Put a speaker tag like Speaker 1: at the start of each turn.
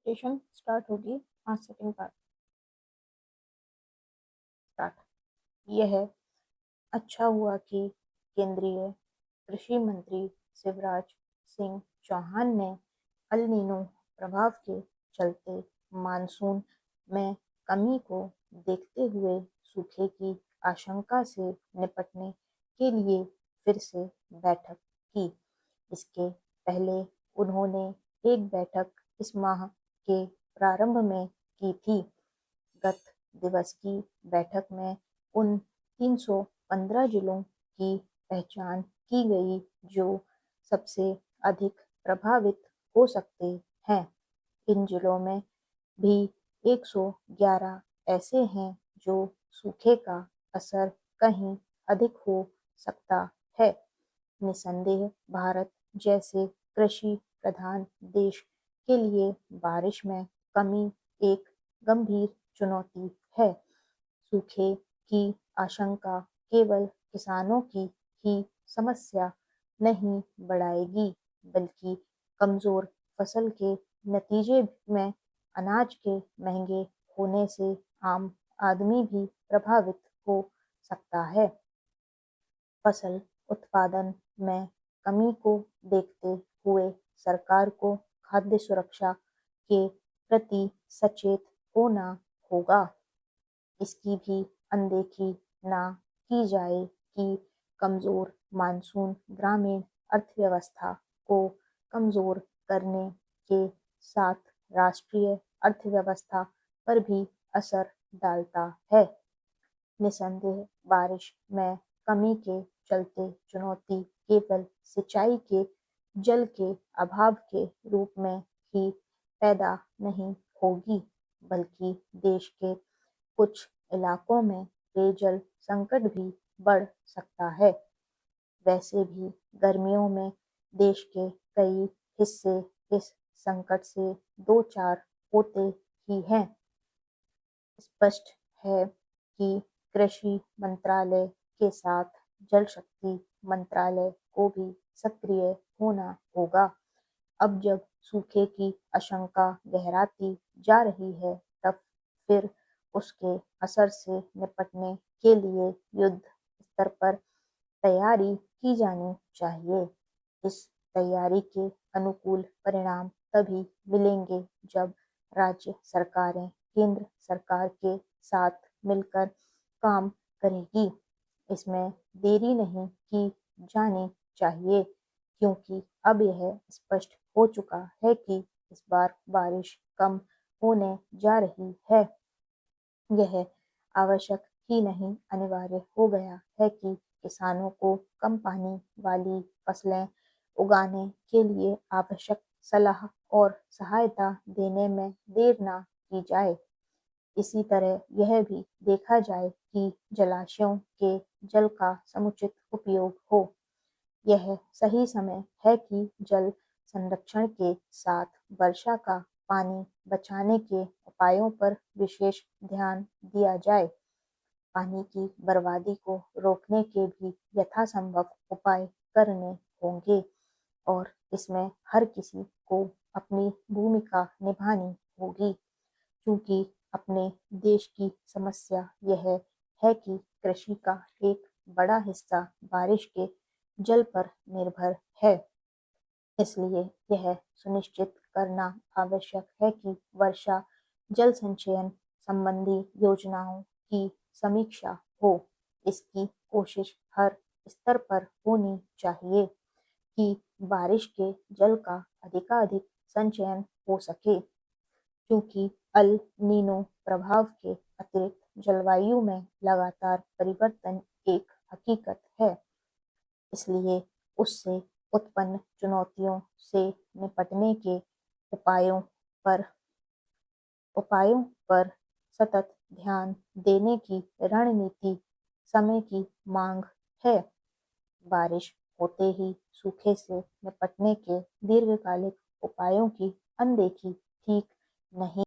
Speaker 1: Session start होगी। हाँ, setting part start. यह अच्छा हुआ कि केंद्रीय कृषि मंत्री शिवराज सिंह चौहान ने अल नीनो प्रभाव के चलते मानसून में कमी को देखते हुए सूखे की आशंका से निपटने के लिए फिर से बैठक की। इसके पहले उन्होंने एक बैठक इस माह के प्रारंभ में की थी। गत दिवस की बैठक में उन 315 जिलों की पहचान की गई जो सबसे अधिक प्रभावित हो सकते हैं। इन जिलों में भी 111 ऐसे हैं जो सूखे का असर कहीं अधिक हो सकता है। निसंदेह भारत जैसे कृषि प्रधान देश के लिए बारिश में कमी एक गंभीर चुनौती है। सूखे की आशंका केवल किसानों की ही समस्या नहीं बढ़ाएगी, बल्कि कमजोर फसल के नतीजे में अनाज के महंगे होने से आम आदमी भी प्रभावित हो सकता है। फसल उत्पादन में कमी को देखते हुए सरकार को खाद्य सुरक्षा के प्रति सचेत होना होगा। इसकी भी अनदेखी ना की जाए कि कमजोर मानसून ग्रामीण अर्थव्यवस्था को कमजोर करने के साथ राष्ट्रीय अर्थव्यवस्था पर भी असर डालता है। निसंदेह बारिश में कमी के चलते चुनौती केवल सिंचाई के जल के अभाव के रूप में ही पैदा नहीं होगी, बल्कि देश के कुछ इलाकों में पेयजल संकट भी बढ़ सकता है। वैसे भी गर्मियों में देश के कई हिस्से इस संकट से दो चार होते ही हैं। स्पष्ट है कि कृषि मंत्रालय के साथ जल शक्ति मंत्रालय को भी सक्रिय होना होगा। अब जब सूखे की आशंका गहराती जा रही है, तब फिर उसके असर से निपटने के लिए युद्ध स्तर पर तैयारी की जानी चाहिए। इस तैयारी के अनुकूल परिणाम तभी मिलेंगे जब राज्य सरकारें केंद्र सरकार के साथ मिलकर काम करेगी। इसमें देरी नहीं की जानी चाहिए, क्योंकि अब यह स्पष्ट हो चुका है कि इस बार बारिश कम होने जा रही है। यह आवश्यक ही नहीं अनिवार्य हो गया है कि किसानों को कम पानी वाली फसलें उगाने के लिए आवश्यक सलाह और सहायता देने में देर न की जाए। इसी तरह यह भी देखा जाए कि जलाशयों के जल का समुचित उपयोग हो। यह सही समय है कि जल संरक्षण के साथ वर्षा का पानी बचाने के उपायों पर विशेष ध्यान दिया जाए। पानी की बर्बादी को रोकने के भी यथासंभव उपाय करने होंगे और इसमें हर किसी को अपनी भूमिका निभानी होगी, क्योंकि अपने देश की समस्या यह है कि कृषि का एक बड़ा हिस्सा बारिश के जल पर निर्भर है। इसलिए यह सुनिश्चित करना आवश्यक है कि वर्षा जल संचयन संबंधी योजनाओं की समीक्षा हो। इसकी कोशिश हर स्तर पर होनी चाहिए कि बारिश के जल का अधिकाधिक संचयन हो सके, क्योंकि अल नीनो प्रभाव के अतिरिक्त जलवायु में लगातार परिवर्तन एक हकीकत है। इसलिए उससे उत्पन्न चुनौतियों से निपटने के उपायों पर उपायों पर सतत ध्यान देने की रणनीति समय की मांग है। बारिश होते ही सूखे से निपटने के दीर्घकालिक उपायों की अनदेखी ठीक नहीं